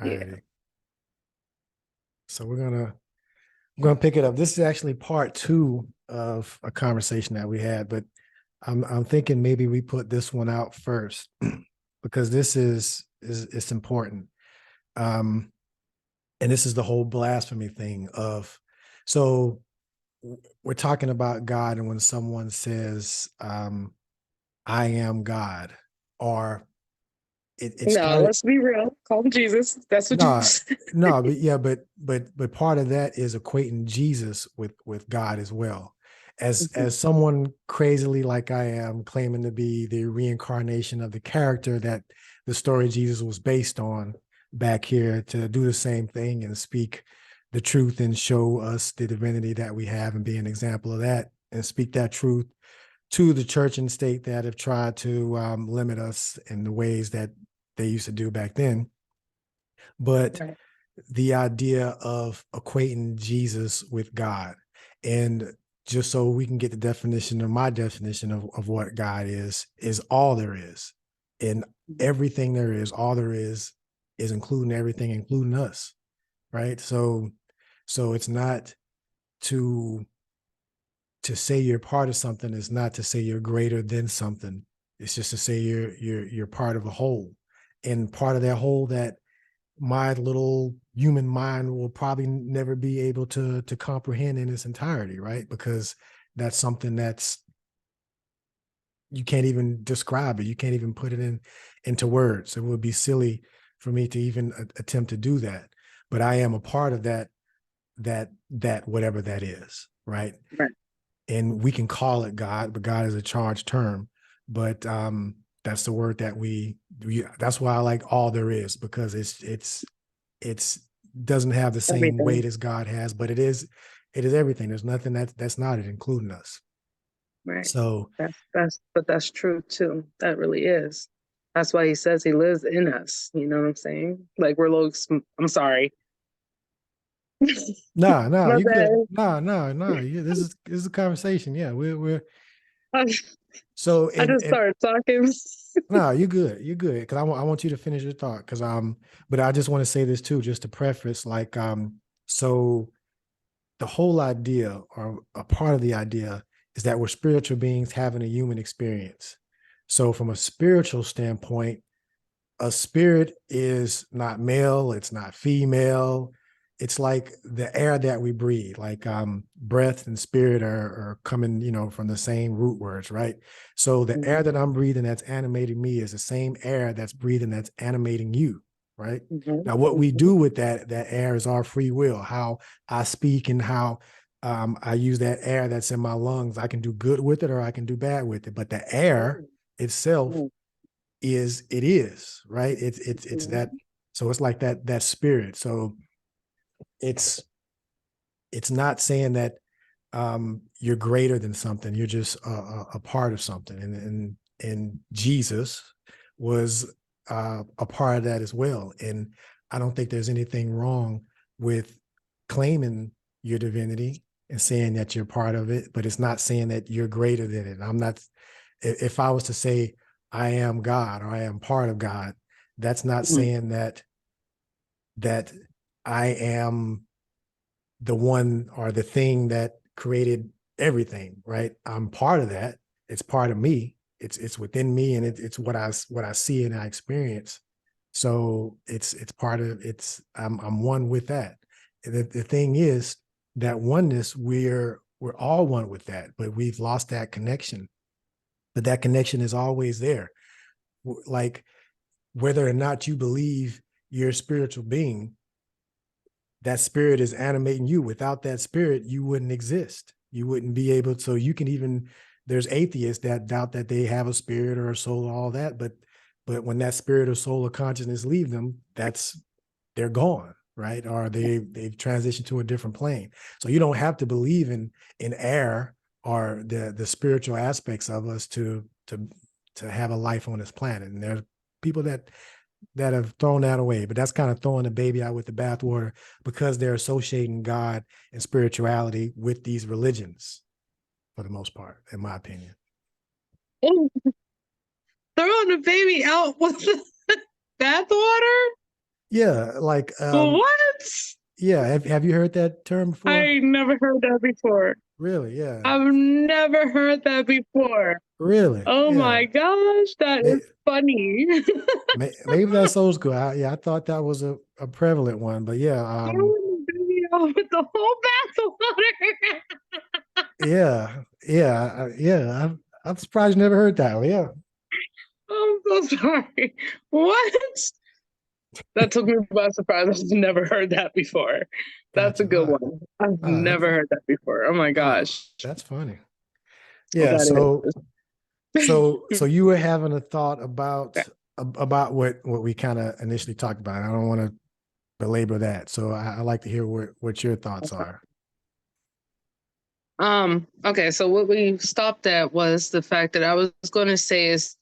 All Yeah. righty. So we're gonna pick it up. This is actually part two of a conversation that we had, but I'm thinking maybe we put this one out first because this is it's important. Um, and this is the whole blasphemy thing of so we're talking about God, and when someone says, I am God, or it No, started let's be real. Call him Jesus. That's what you no, said. no, but yeah, but part of that is equating Jesus with God as well. As someone crazily like I am, claiming to be the reincarnation of the character that the story of Jesus was based on, back here to do the same thing and speak the truth and show us the divinity that we have and be an example of that and speak that truth to the church and state that have tried to limit us in the ways that they used to do back then. But Right. the idea of equating Jesus with God. And just so we can get the definition, or my definition of what God is all there is. And everything there is, all there is including everything, including us. Right. So it's not to say you're part of something, is not to say you're greater than something. It's just to say you're part of a whole. And part of that whole that my little human mind will probably never be able to comprehend in its entirety, right? Because that's something that's you can't even describe it. You can't even put it into words. It would be silly for me to even attempt to do that. But I am a part of that whatever that is, right? Right. And we can call it God, but God is a charged term. But that's the word that we that's why I like all there is, because it's doesn't have the same Everything. weight as God has, but it is everything. There's nothing that's not it, including us. Right. So But that's true too. That really is. That's why he says he lives in us. You know what I'm saying? Like we're little. I'm sorry. no, My you good. bad. No. Yeah, this is a conversation. Yeah, we're I so just and started talking. no, you're good. You're good. Because I want you to finish your thought. Because but I just want to say this too, just to preface, like so the whole idea, or a part of the idea, is that we're spiritual beings having a human experience. So from a spiritual standpoint, a spirit is not male, it's not female. It's like the air that we breathe, like breath and spirit are coming, from the same root words, right? So the air that I'm breathing that's animating me is the same air that's breathing that's animating you, right? Mhm, Now, what we mhm, do with that air is our free will. How I speak and how I use that air that's in my lungs. I can do good with it or I can do bad with it. But the air itself mhm, is right. It's that. mhm. So it's like that spirit. So it's it's not saying that you're greater than something. You're just a part of something. And Jesus was a part of that as well. And I don't think there's anything wrong with claiming your divinity and saying that you're part of it, but it's not saying that you're greater than it. I'm not. If I was to say I am God or I am part of God, that's not Mhm. saying that I am the one or the thing that created everything, right? I'm part of that. It's part of me. It's within me, and it's what I see and I experience. So it's part of it's I'm one with that. The thing is that oneness, we're all one with that, but we've lost that connection. But that connection is always there. Like whether or not you believe you're a spiritual being, that spirit is animating you. Without that spirit, you wouldn't exist. You wouldn't be able to. So you can even, there's atheists that doubt that they have a spirit or a soul, all that. But when that spirit or soul or consciousness leave them, they're gone, right? Or they've transitioned to a different plane. So you don't have to believe in air or the spiritual aspects of us to have a life on this planet. And there's people that have thrown that away, but that's kind of throwing the baby out with the bathwater because they're associating God and spirituality with these religions for the most part, in my opinion. Throwing the baby out with the bathwater? Yeah, like What? yeah, have you heard that term before? I never heard that before. Really? Yeah. I've never heard that before. Really? Oh Yeah. my gosh, that May- is funny. Maybe that's old school. Yeah, I thought that was a prevalent one, but yeah, Throwing the baby out with the whole bathwater. yeah. I'm surprised you never heard that one. Yeah. I'm so sorry. What? That took me by surprise. I've never heard that before. That's a Gotcha. good one. I've That's never heard that before. Oh my gosh. that's funny. Yeah. That So is. you were having a thought about what we kind of initially talked about. I don't want to belabor that. So I like to hear what your thoughts are. Okay, so what we stopped at was the fact that I was going to say is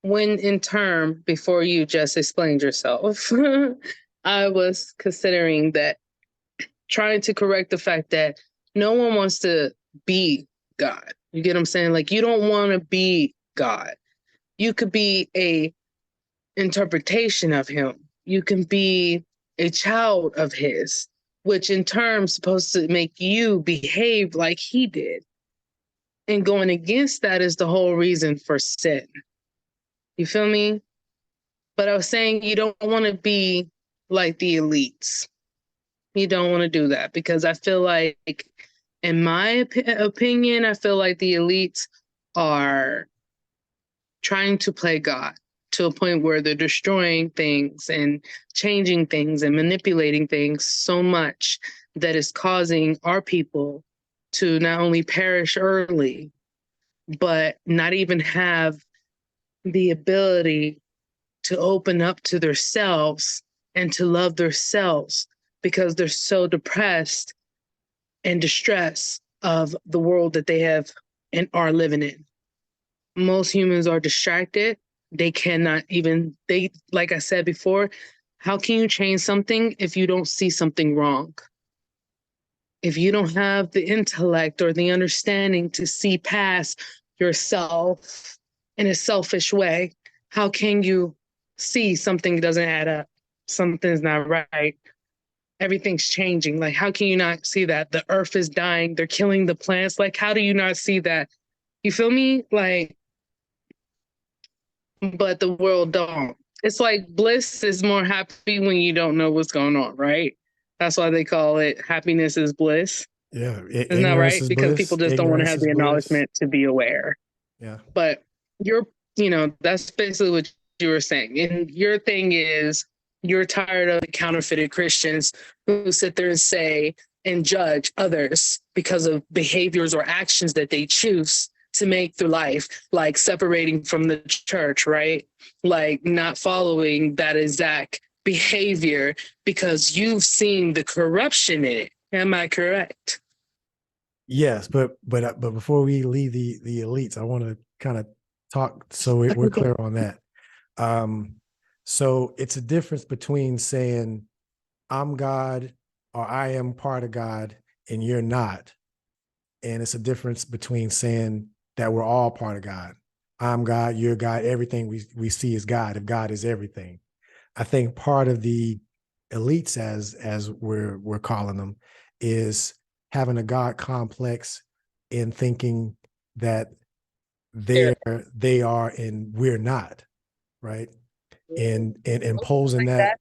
when in term before you just explained yourself, I was considering that trying to correct the fact that no one wants to be God. You get what I'm saying? Like you don't want to be God. You could be a interpretation of him. You can be a child of his, which in turn is supposed to make you behave like he did. And going against that is the whole reason for sin. You feel me? But I was saying you don't want to be like the elites. You don't want to do that because I feel like, in my opinion, I feel like the elites are trying to play God to a point where they're destroying things and changing things and manipulating things so much that is causing our people to not only perish early, but not even have the ability to open up to themselves and to love themselves because they're so depressed and distressed of the world that they have and are living in. Most humans are distracted. They cannot even, they, like I said before, how can you change something if you don't see something wrong? If you don't have the intellect or the understanding to see past yourself in a selfish way, how can you see something doesn't add up? Something's not right. Everything's changing. Like, how can you not see that? The earth is dying. They're killing the plants. Like, how do you not see that? You feel me? Like, but the world don't. It's like bliss is more happy when you don't know what's going on, right? That's why they call it happiness is bliss. Yeah. Isn't that Ignorance right? is Because people bliss. just don't want to Ignorance have is the bliss. acknowledgement to be aware. Yeah. But you're, that's basically what you were saying. And your thing is you're tired of the counterfeited Christians who sit there and say and judge others because of behaviors or actions that they choose to make through life, like separating from the church, right? Like not following that exact behavior because you've seen the corruption in it. Am I correct? Yes, but before we leave the elites, I want to kind of talk so we're clear on that. Um, so it's a difference between saying I'm God or I am part of God and you're not. And it's a difference between saying that we're all part of God. I'm God, you're God, everything we see is God, if God is everything. I think part of the elites, as we're calling them, is having a God complex in thinking that Yeah. they are and we're not, right? And Like that.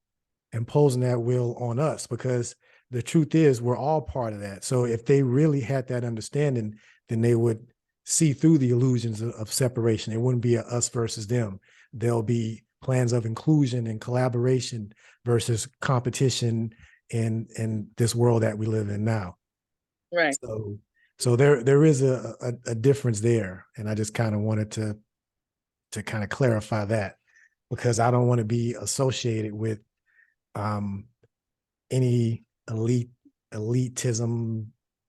imposing that will on us, because the truth is we're all part of that. So if they really had that understanding, then they would see through the illusions of separation. It wouldn't be a us versus them. There'll be plans of inclusion and collaboration versus competition in this world that we live in now. Right. So there is a difference there, and I just kind of wanted to kind of clarify that, because I don't want to be associated with um, any elitism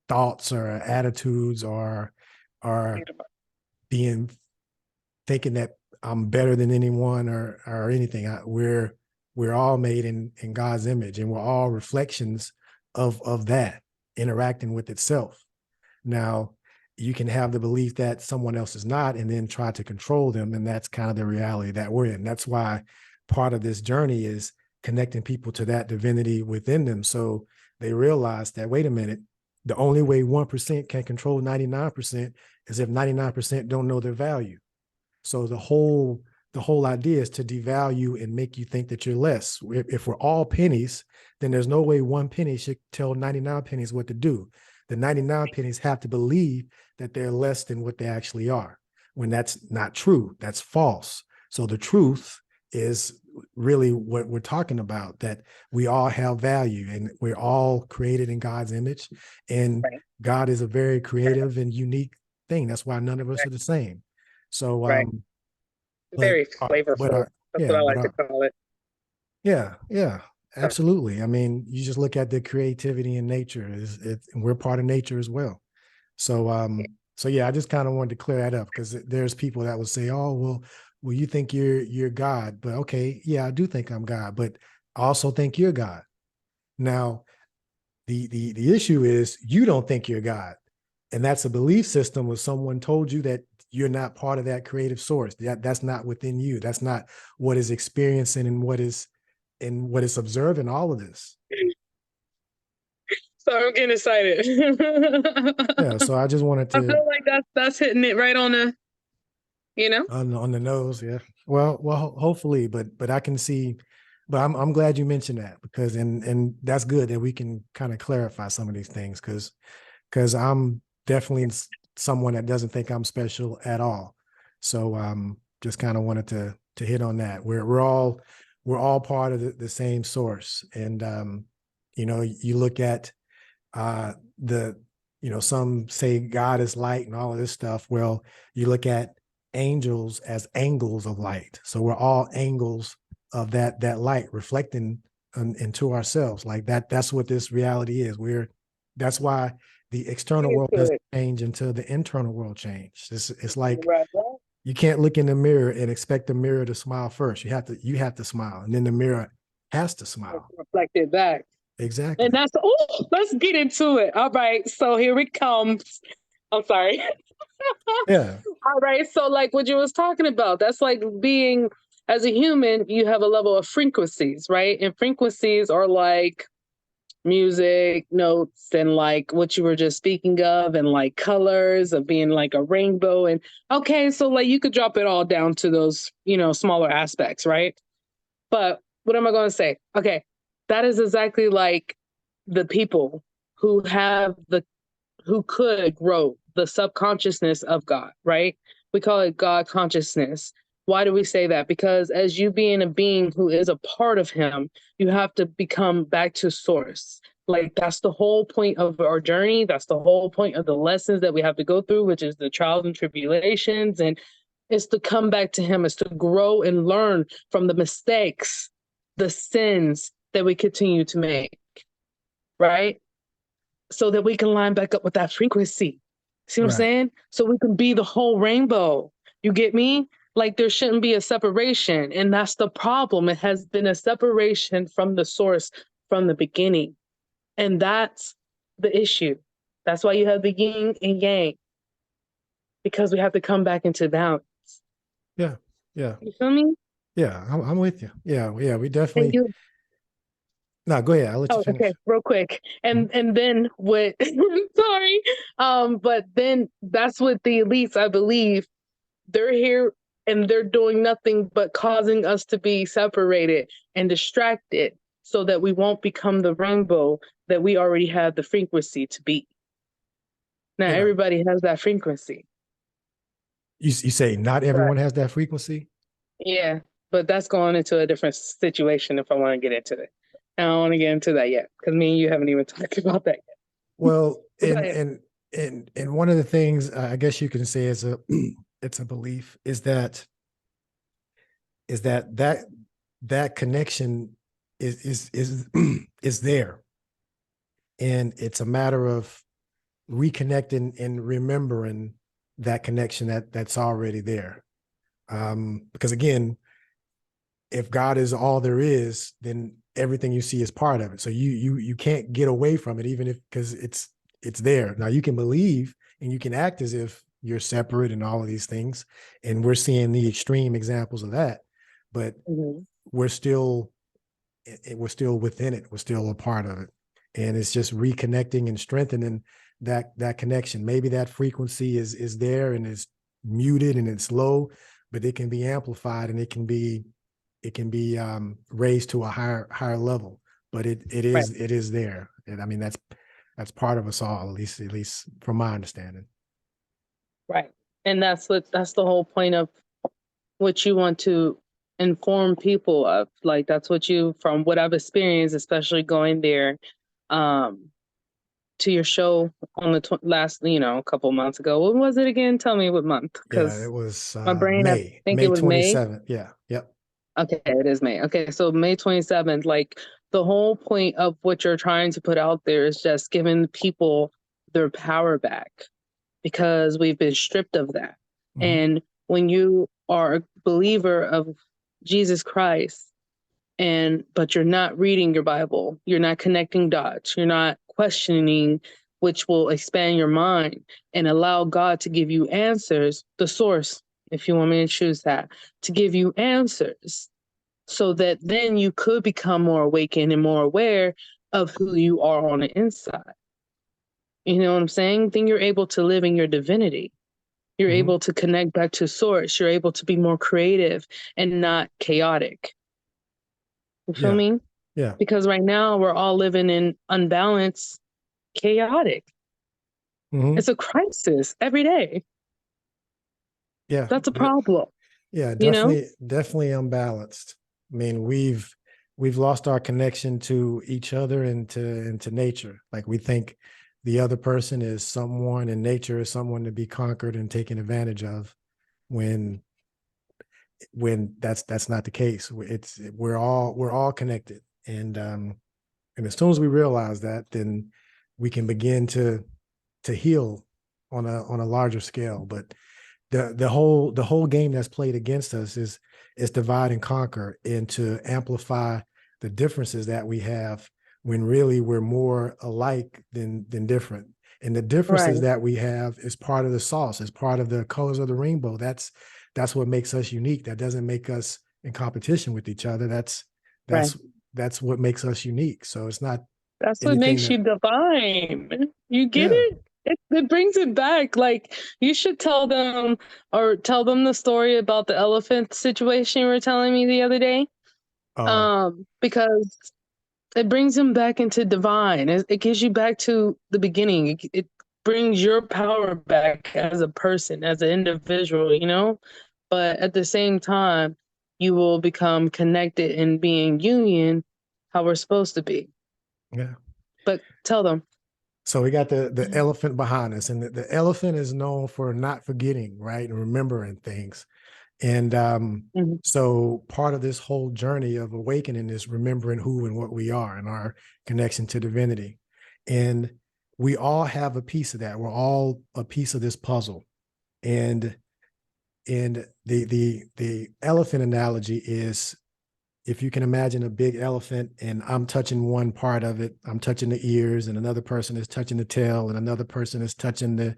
thoughts or attitudes, or being thinking that I'm better than anyone or anything. We're all made in God's image, and we're all reflections of that interacting with itself. Now, you can have the belief that someone else is not and then try to control them, and that's kind of the reality that we're in. That's why part of this journey is connecting people to that divinity within them. So they realize that, wait a minute, the only way 1% can control 99% is if 99% don't know their value. So the whole idea is to devalue and make you think that you're less. If we're all pennies, then there's no way one penny should tell 99 pennies what to do. The 99 pennies have to believe that they're less than what they actually are, when that's not true. That's false. So the truth is really what we're talking about, that we all have value and we're all created in God's image. And Right. God is a very creative and unique thing. That's why none of us are the same. So, Right. but, Very flavorful. That's what I like to call it. yeah, absolutely. I mean, you just look at the creativity in nature, we're part of nature as well. So, so yeah, I just kind of wanted to clear that up, because there's people that will say, oh, well, you think you're God, but okay, yeah, I do think I'm God, but I also think you're God. Now, the issue is you don't think you're God. And that's a belief system where someone told you that you're not part of that creative source. That's not within you. That's not what is experiencing and what is observing all of this. So I'm getting excited. Yeah. So I just wanted to. I feel like that's hitting it right on the, on the nose. Yeah. Well, hopefully, but I can see. But I'm glad you mentioned that, because and that's good that we can kind of clarify some of these things, because I'm definitely someone that doesn't think I'm special at all. So just kind of wanted to hit on that. We're all part of the same source. And you look at some say God is light and all of this stuff. Well, you look at angels as angles of light. So we're all angles of that light reflecting into ourselves. Like that's what this reality is. That's why the external world doesn't change until the internal world changes. It's like you can't look in the mirror and expect the mirror to smile first. You have to smile, and then the mirror has to smile. Reflect it back. Exactly. And let's get into it. All right. So here it comes. I'm sorry. Yeah. All right. So like what you was talking about, that's like being, as a human, you have a level of frequencies, right? And frequencies are like music notes and like what you were just speaking of, and like colors of being like a rainbow. And okay, so like you could drop it all down to those, smaller aspects, right? But what am I going to say? Okay, that is exactly like the people who could grow the subconsciousness of God, right? We call it God consciousness. Why do we say that? Because as you being a being who is a part of him, you have to become back to source. Like that's the whole point of our journey. That's the whole point of the lessons that we have to go through, which is the trials and tribulations. And it's to come back to him. It's to grow and learn from the mistakes, the sins that we continue to make, right? So that we can line back up with that frequency. See what I'm saying? So we can be the whole rainbow. You get me? Like there shouldn't be a separation. And that's the problem. It has been a separation from the source from the beginning. And that's the issue. That's why you have the yin and yang. Because we have to come back into balance. Yeah. Yeah. You feel me? Yeah. I'm with you. Yeah. Yeah. We definitely. No, go ahead. I'll let you finish. Okay, real quick. And then what sorry. But then that's what the elites, I believe, they're here and they're doing nothing but causing us to be separated and distracted so that we won't become the rainbow that we already have the frequency to be. Now everybody has that frequency. You say not everyone has that frequency? Yeah, but that's going into a different situation if I want to get into it. I don't want to get into that yet because me and you haven't even talked about that yet. Well, and one of the things I guess you can say is it's a belief is that that connection is there, and it's a matter of reconnecting and remembering that connection that's already there. Because again, if God is all there is, then everything you see is part of it. So you can't get away from it, even if, because it's there. Now you can believe and you can act as if you're separate and all of these things. And we're seeing the extreme examples of that. But we're still within it. We're still a part of it. And it's just reconnecting and strengthening that connection. Maybe that frequency is there and is muted and it's low, but it can be amplified and it can be raised to a higher level. But it is there. And I mean, that's part of us all, at least from my understanding. Right. And that's the whole point of what you want to inform people of. Like, that's what you, from what I've experienced, especially going there, to your show on the last, a couple months ago. What was it again? Tell me what month. Yeah, it was my brain, I think May it was May. 27th. Yeah. Yep. Okay, it is May. Okay, so May 27th, like the whole point of what you're trying to put out there is just giving people their power back, because we've been stripped of that. Mm-hmm. And when you are a believer of Jesus Christ, but you're not reading your Bible, you're not connecting dots, you're not questioning, which will expand your mind and allow God to give you answers, the source, if you want me to choose that, to give you answers, so that then you could become more awakened and more aware of who you are on the inside. You know what I'm saying? Then you're able to live in your divinity. You're mm-hmm. able to connect back to source. You're able to be more creative and not chaotic. You feel me? Yeah. Because right now we're all living in unbalanced, chaotic. Mm-hmm. It's a crisis every day. Yeah. That's a problem. Yeah, definitely unbalanced. I mean, we've lost our connection to each other and to nature. Like, we think the other person is someone, and nature is someone to be conquered and taken advantage of, when that's not the case. We're all connected, and as soon as we realize that, then we can begin to heal on a larger scale. But the whole game that's played against us is divide and conquer, and to amplify the differences that we have, when really we're more alike than different. And the differences that we have is part of the sauce, is part of the colors of the rainbow. That's what makes us unique. That doesn't make us in competition with each other. That's what makes us unique. So it's not. That's what makes you divine. You get it? It brings it back. Like, you should tell them the story about the elephant situation you were telling me the other day. Because it brings them back into divine. It gives you back to the beginning. It brings your power back as a person, as an individual, but at the same time, you will become connected and be in union how we're supposed to be. Yeah. But tell them. So we got the elephant behind us, and the elephant is known for not forgetting, right, and remembering things. And so part of this whole journey of awakening is remembering who and what we are, and our connection to divinity. And we all have a piece of that. We're all a piece of this puzzle. And the elephant analogy is, if you can imagine a big elephant, and I'm touching one part of it, I'm touching the ears, and another person is touching the tail, and another person is touching the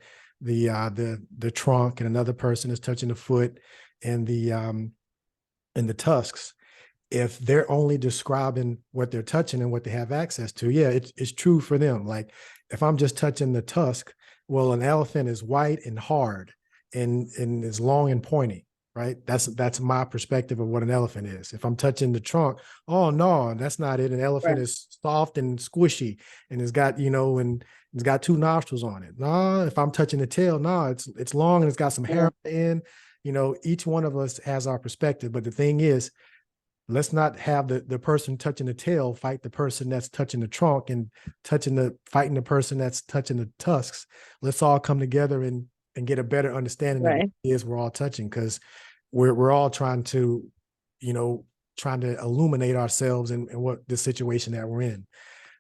trunk, and another person is touching the foot and the tusks. If they're only describing what they're touching and what they have access to, it's true for them. Like, if I'm just touching the tusk, well, an elephant is white and hard and is long and pointy. Right. That's my perspective of what an elephant is. If I'm touching the trunk, oh no, that's not it. An elephant is soft and squishy, and it's got, and it's got two nostrils on it. No, if I'm touching the tail, no, it's long and it's got some hair on the end. Each one of us has our perspective. But the thing is, let's not have the person touching the tail fight the person that's touching the trunk, and fighting the person that's touching the tusks. Let's all come together and get a better understanding of what it is we're all touching, because we're all trying to illuminate ourselves and what the situation that we're in.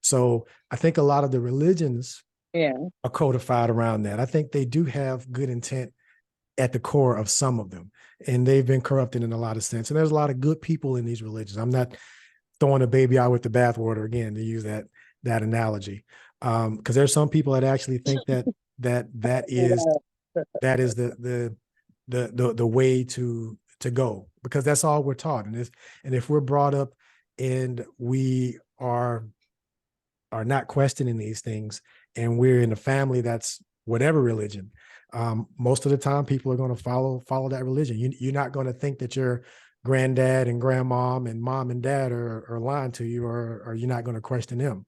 So I think a lot of the religions are codified around that. I think they do have good intent at the core of some of them, and they've been corrupted in a lot of sense. And there's a lot of good people in these religions. I'm not throwing a baby out with the bathwater again, to use that analogy, because there's some people that actually think that is the way to to go, because that's all we're taught. And if we're brought up and we are not questioning these things, and we're in a family that's whatever religion, most of the time people are going to follow that religion. You're not going to think that your granddad and grandmom and mom and dad are lying to you, or you're not going to question them.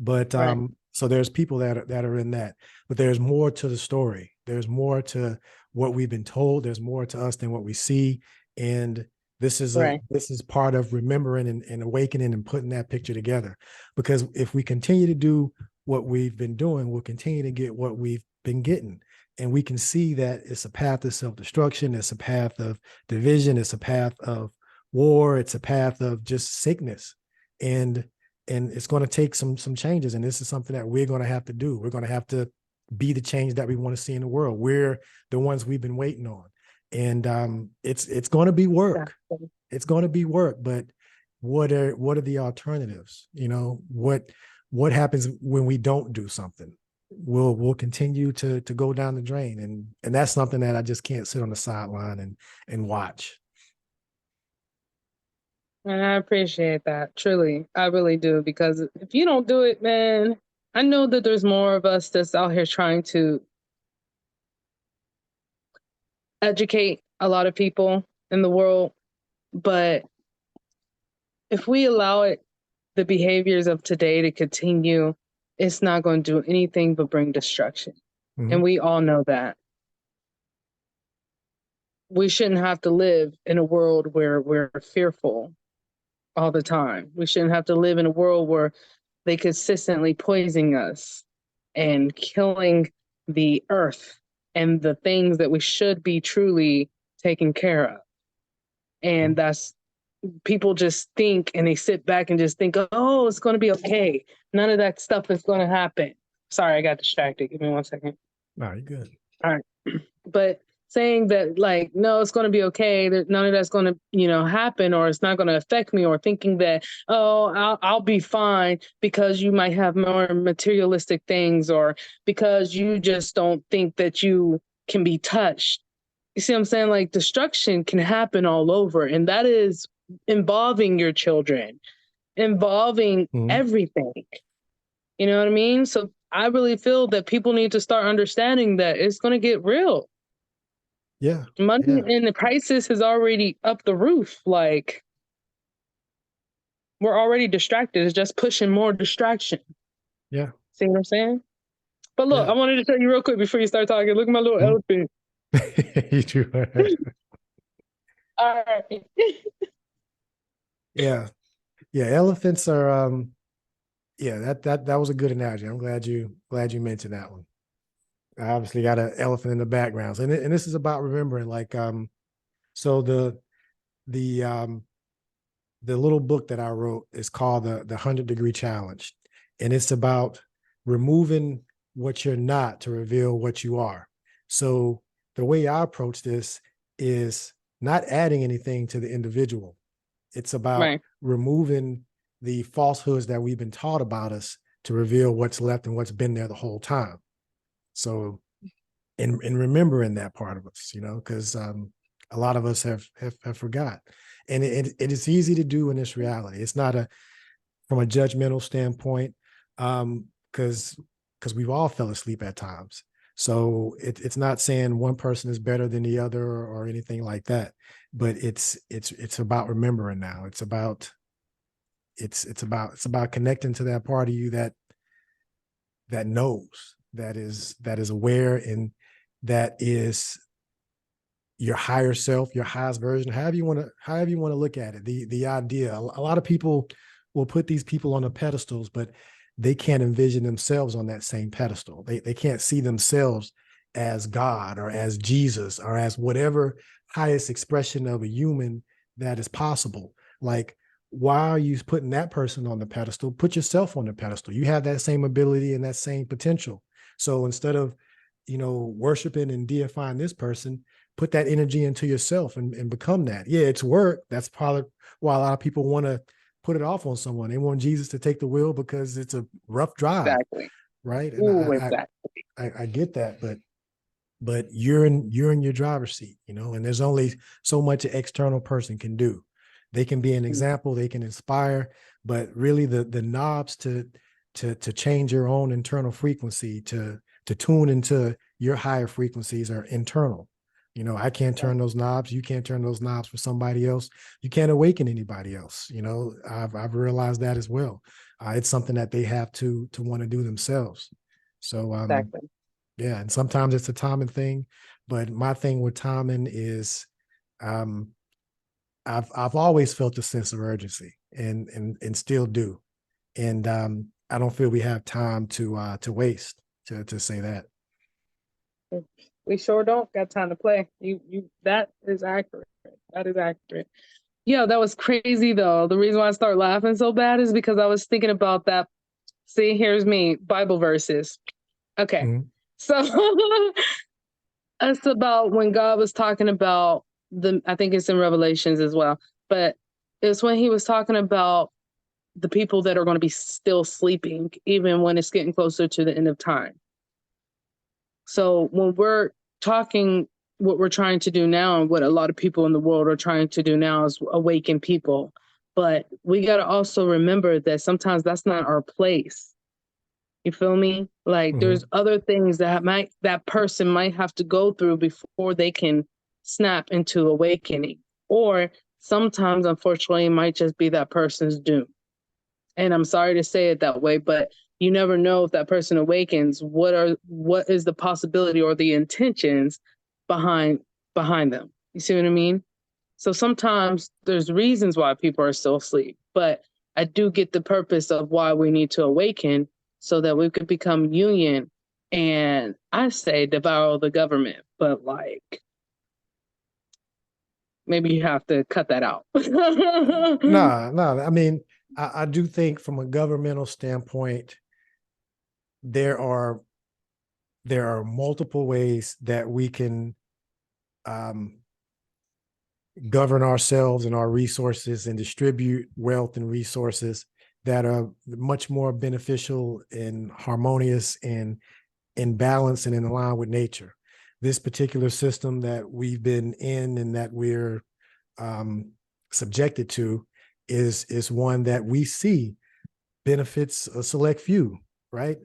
But Right. so there's people that are in that, but there's more to the story. There's more to what we've been told. There's more to us than what we see. And this is Right. this is part of remembering and awakening and putting that picture together. Because if we continue to do what we've been doing, we'll continue to get what we've been getting. And we can see that it's a path of self-destruction. It's a path of division. It's a path of war. It's a path of just sickness. And it's going to take some changes. And this is something that we're going to have to do. We're going to have to be the change that we want to see in the world. We're the ones we've been waiting on. And it's going to be work. It's going to be work. But what are the alternatives? You know, what happens when we don't do something? We'll continue to go down the drain. And that's something that I just can't sit on the sideline and watch. And I appreciate that. Truly. I really do. Because if you don't do it, man, I know that there's more of us that's out here trying to educate a lot of people in the world. But if we allow it, the behaviors of today to continue, it's not going to do anything but bring destruction. Mm-hmm. And we all know that. We shouldn't have to live in a world where we're fearful all the time. We shouldn't have to live in a world where they consistently poisoning us and killing the earth and the things that we should be truly taking care of. And that's, people just think, and they sit back and just think, oh, it's going to be okay. None of that stuff is going to happen. Sorry, I got distracted. Give me 1 second. No, you're good. All right. But saying that, like, no, it's going to be okay, that none of that's going to, happen, or it's not going to affect me, or thinking that, oh, I'll be fine because you might have more materialistic things, or because you just don't think that you can be touched. You see what I'm saying? Like, destruction can happen all over, and that is involving your children, involving everything. You know what I mean? So I really feel that people need to start understanding that it's going to get real. Yeah. Money and the prices is already up the roof. Like, we're already distracted. It's just pushing more distraction. Yeah. See what I'm saying? But look, I wanted to tell you real quick before you start talking. Look at my little elephant. You do. All right. Yeah. Elephants are that was a good analogy. I'm glad you mentioned that one. I obviously got an elephant in the background. And this is about remembering, like, so the little book that I wrote is called the 100-Degree Challenge. And it's about removing what you're not to reveal what you are. So the way I approach this is not adding anything to the individual. It's about removing the falsehoods that we've been taught about us to reveal what's left and what's been there the whole time. So in remembering that part of us, because a lot of us have forgot. And it is easy to do in this reality. It's not from a judgmental standpoint, because we've all fell asleep at times. So it's not saying one person is better than the other or anything like that, but it's about remembering now. It's about connecting to that part of you that knows, that is aware, and that is your higher self, your highest version, however you want to look at it. The idea, a lot of people will put these people on the pedestals, but they can't envision themselves on that same pedestal. They can't see themselves as God or as Jesus or as whatever highest expression of a human that is possible. Like, why are you putting that person on the pedestal? Put yourself on the pedestal. You have that same ability and that same potential. So instead of, worshiping and deifying this person, put that energy into yourself and become that. Yeah, it's work. That's probably why a lot of people want to put it off on someone. They want Jesus to take the wheel because it's a rough drive. Exactly. Right. And Ooh, exactly. I get that, but you're in your driver's seat, and there's only so much an external person can do. They can be an example, they can inspire, but really the knobs to change your own internal frequency, to tune into your higher frequencies are internal. I can't turn those knobs. You can't turn those knobs for somebody else. You can't awaken anybody else. I've realized that as well. It's something that they have to want to do themselves. So Exactly. yeah, and sometimes it's a timing thing, but my thing with timing is I've always felt a sense of urgency, and still do, and I don't feel we have time to waste, to say that. We sure don't got time to play. You that is accurate. That is accurate. Yeah, that was crazy though. The reason why I started laughing so bad is because I was thinking about that. See, here's me, Bible verses. Okay. Mhm. So it's about when God was talking about I think it's in Revelations as well, but it's when he was talking about the people that are going to be still sleeping, even when it's getting closer to the end of time. So when we're talking, what we're trying to do now, and what a lot of people in the world are trying to do now, is awaken people. But we got to also remember that sometimes that's not our place. You feel me? Like there's other things that person might have to go through before they can snap into awakening. Or sometimes, unfortunately, it might just be that person's doom. And I'm sorry to say it that way, but you never know if that person awakens, what is the possibility or the intentions behind them. You see what I mean? So sometimes there's reasons why people are still asleep, but I do get the purpose of why we need to awaken so that we could become union. And I say devour the government, but like maybe you have to cut that out. No. I mean, I do think from a governmental standpoint, there are multiple ways that we can govern ourselves and our resources and distribute wealth and resources that are much more beneficial and harmonious and in balance and in line with nature. This particular system that we've been in and that we're subjected to is one that we see benefits a select few, right?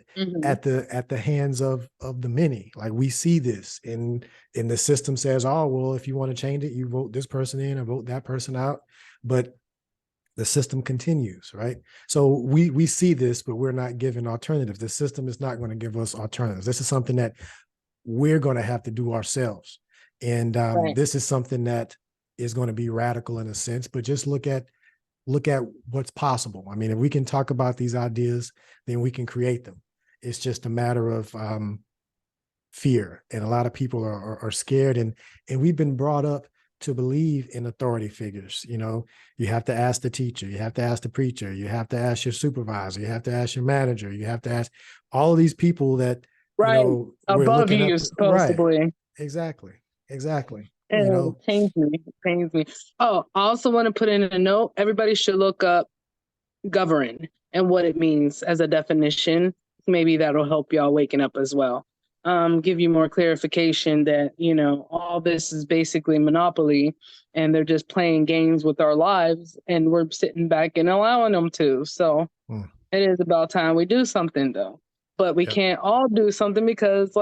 At the hands of the many. Like we see this, and the system says, oh, well, if you want to change it, you vote this person in or vote that person out. But the system continues, right? So we see this, but we're not given alternatives. The system is not going to give us alternatives. This is something that we're going to have to do ourselves. And Right. this is something that is going to be radical in a sense, but just look at what's possible. I mean, if we can talk about these ideas, then we can create them. It's just a matter of fear. And a lot of people are scared. And we've been brought up to believe in authority figures. You have to ask the teacher, you have to ask the preacher, you have to ask your supervisor, you have to ask your manager, you have to ask all of these people that, Right. we're Above looking you, up to. Right. supposedly. Exactly. And it pains me. It pains me. Oh, I also want to put in a note. Everybody should look up govern and what it means as a definition. Maybe that'll help y'all waking up as well. Give you more clarification that, all this is basically monopoly and they're just playing games with our lives and we're sitting back and allowing them to. So it is about time we do something though. But we can't all do something because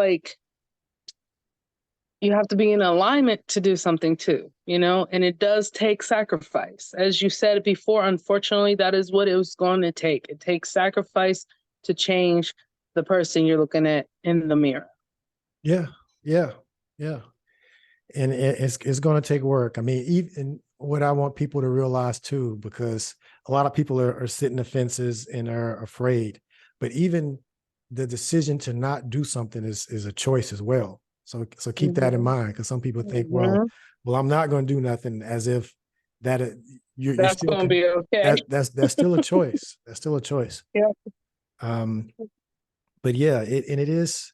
you have to be in alignment to do something too, and it does take sacrifice. As you said before, unfortunately, that is what it was going to take. It takes sacrifice to change the person you're looking at in the mirror. Yeah. And it's going to take work. I mean, even what I want people to realize too, because a lot of people are sitting the fences and are afraid, but even the decision to not do something is a choice as well. So keep that in mind, because some people think, well, I'm not going to do nothing, as if that you're That's still going to be okay. that's still a choice. That's still a choice. Yeah. But yeah, it is,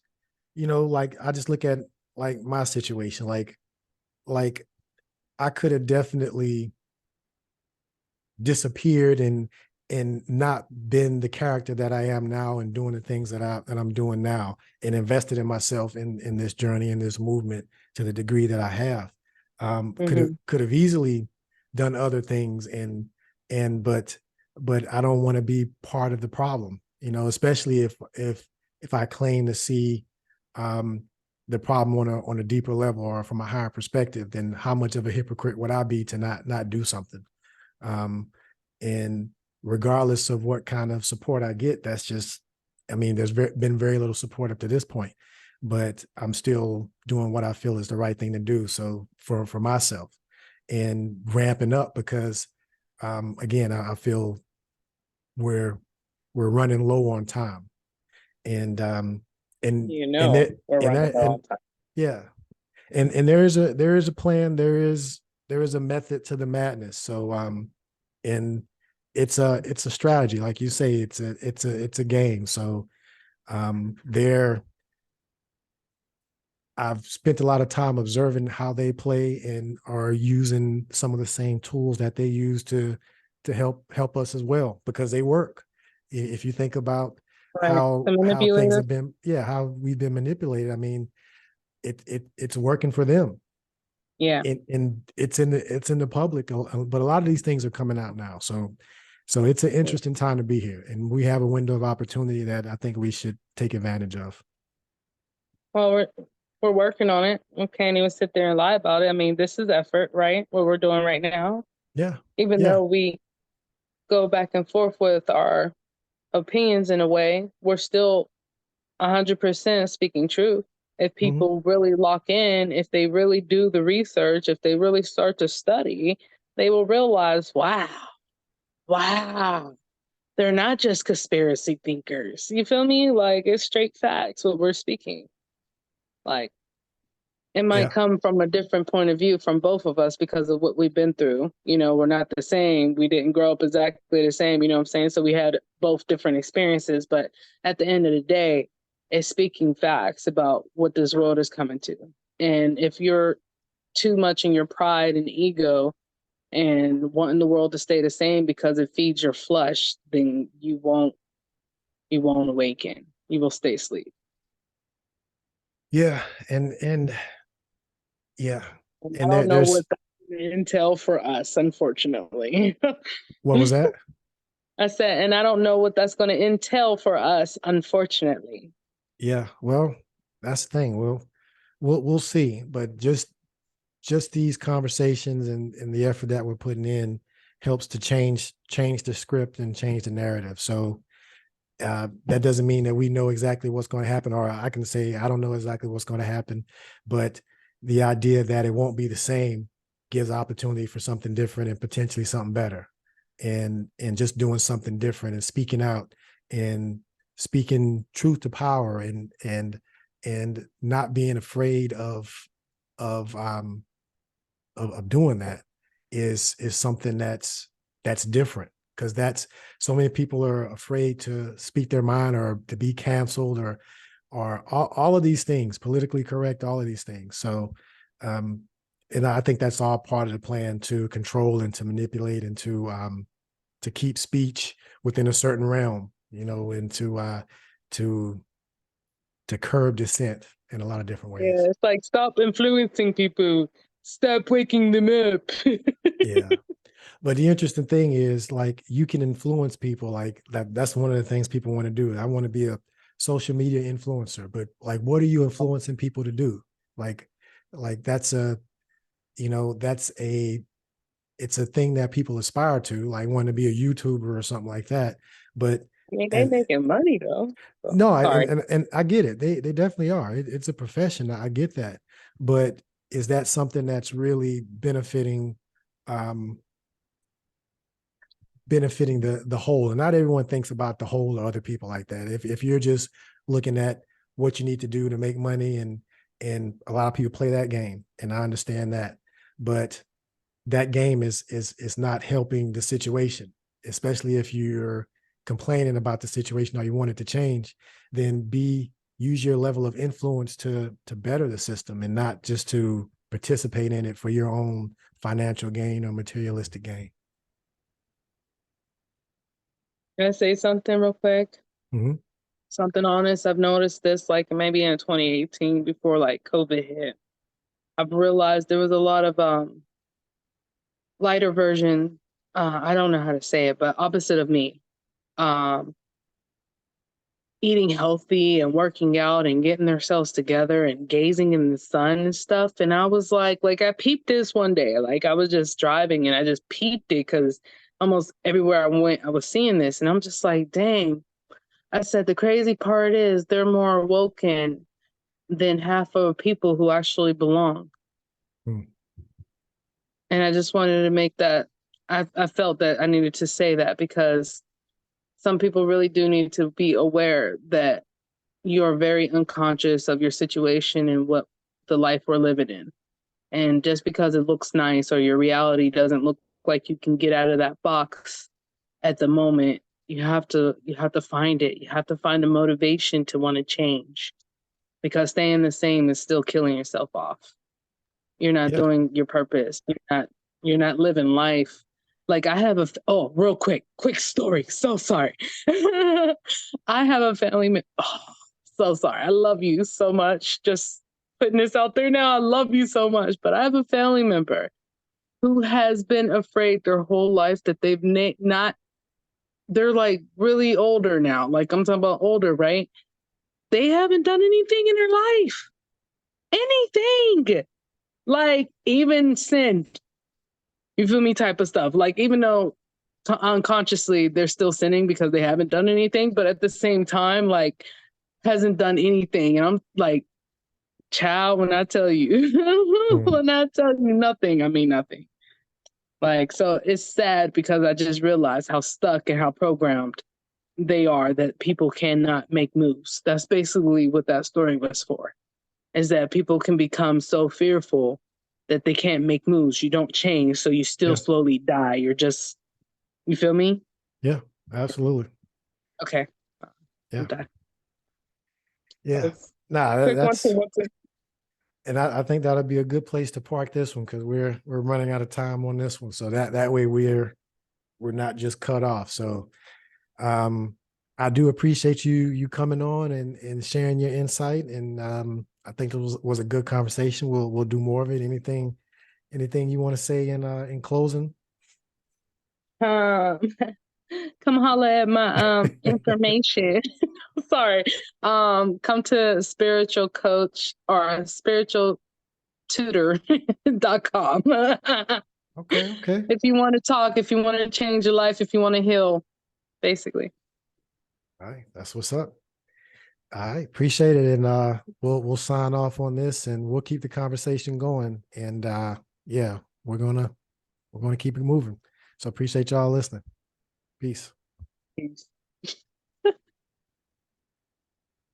like I just look at like my situation, like I could have definitely disappeared and not been the character that I am now and doing the things that I'm doing now, and invested in myself in this journey, in this movement to the degree that I have. Could have easily done other things, but I don't want to be part of the problem, especially if I claim to see the problem on a deeper level or from a higher perspective. Then how much of a hypocrite would I be to not do something? And regardless of what kind of support I get, that's just, I mean, there's been very little support up to this point, but I'm still doing what I feel is the right thing to do. So for myself, and ramping up because, again, I feel we're running low on time, and we're running low on time. yeah, and there is a plan, there is a method to the madness. So and it's a strategy, like you say, it's a game. So I've spent a lot of time observing how they play and are using some of the same tools that they use to help us as well, because they work. If you think about how things have been, how we've been manipulated, I mean, it's working for them. Yeah. And it's in the public, but a lot of these things are coming out now. So it's an interesting time to be here, and we have a window of opportunity that I think we should take advantage of. Well, we're working on it. We can't even sit there and lie about it. I mean, this is effort, right? What we're doing right now. Yeah. Even though we go back and forth with our opinions in a way, we're still 100% speaking truth. If people really lock in, if they really do the research, if they really start to study, they will realize, wow, they're not just conspiracy thinkers. You feel me? Like, it's straight facts what we're speaking. Like, it might come from a different point of view from both of us because of what we've been through. We're not the same. We didn't grow up exactly the same, you know what I'm saying? So we had both different experiences, but at the end of the day, it's speaking facts about what this world is coming to. And if you're too much in your pride and ego and wanting the world to stay the same because it feeds your flesh, then you won't awaken. You will stay asleep. Yeah. And yeah. And I don't know what that entail for us, unfortunately. What was that? I said, and I don't know what that's going to entail for us, unfortunately. Yeah, well, that's the thing. We'll see. But just these conversations and the effort that we're putting in helps to change the script and change the narrative. So that doesn't mean that we know exactly what's going to happen, or I can say I don't know exactly what's going to happen, but the idea that it won't be the same gives opportunity for something different and potentially something better. And just doing something different and speaking out and speaking truth to power and not being afraid of doing that is something that's different, because that's, so many people are afraid to speak their mind or to be canceled or all of these things, politically correct, all of these things. So and I think that's all part of the plan to control and to manipulate and to keep speech within a certain realm, and to curb dissent in a lot of different ways. Yeah, it's like, stop influencing people, stop waking them up. Yeah. But the interesting thing is, like, you can influence people, like that's one of the things people want to do. I want to be a social media influencer, but like, what are you influencing people to do? Like that's it's a thing that people aspire to, like want to be a YouTuber or something like that. But I mean, they're making money though. So, no, and I get it. They definitely are. It's a profession. I get that. But is that something that's really benefiting the whole? And not everyone thinks about the whole or other people like that. If you're just looking at what you need to do to make money, and a lot of people play that game, and I understand that, but that game is not helping the situation, especially if you're complaining about the situation or you want it to change. Then use your level of influence to better the system, and not just to participate in it for your own financial gain or materialistic gain. Can I say something real quick? Mhm. Something honest. I've noticed this like maybe in 2018 before like COVID hit. I've realized there was a lot of lighter version. I don't know how to say it, but opposite of me. Um, Eating healthy and working out and getting themselves together and gazing in the sun and stuff. And I was like I peeped this one day. Like I was just driving and I just peeped it because almost everywhere I went, I was seeing this. And I'm just like, dang. I said the crazy part is they're more awoken than half of people who actually belong. Mm. And I just wanted to make that I felt that I needed to say that because some people really do need to be aware that you're very unconscious of your situation and what the life we're living in. And just because it looks nice or your reality doesn't look like you can get out of that box at the moment, you have to find it. You have to find a motivation to want to change because staying the same is still killing yourself off. You're not Yeah. doing your purpose. You're not living life. Like I have real quick story. So sorry. I have a oh, so sorry. I love you so much. Just putting this out there now. I love you so much. But I have a family member who has been afraid their whole life that they've not, they're like really older now. Like I'm talking about older, right? They haven't done anything in their life. Anything. Like even sin. You feel me? Type of stuff. Like even though unconsciously they're still sinning because they haven't done anything, but at the same time, like hasn't done anything. And I'm like, child, when I tell you, Mm. when I tell you nothing, I mean nothing. Like, so it's sad because I just realized how stuck and how programmed they are that people cannot make moves. That's basically what that story was for, is that people can become so fearful that they can't make moves. You don't change, so you still Yeah. slowly die. You're just, you feel me? Yeah. Absolutely. Okay, I'm Yeah. done. Yeah. That's Nah, quick one, two, that's, one, two. and I think that'll be a good place to park this one because we're running out of time on this one. So that way we're not just cut off. So I do appreciate you coming on and sharing your insight. And I think it was a good conversation. We'll do more of it. Anything you want to say in closing? Um, come holler at my information. Sorry. Come to spiritual coach or spiritual tutor.com. Okay, okay. If you want to talk, if you want to change your life, if you want to heal, basically. All right, that's what's up. All right, appreciate it. And we'll sign off on this and we'll keep the conversation going. And yeah, we're gonna keep it moving. So appreciate y'all listening. Peace. Peace.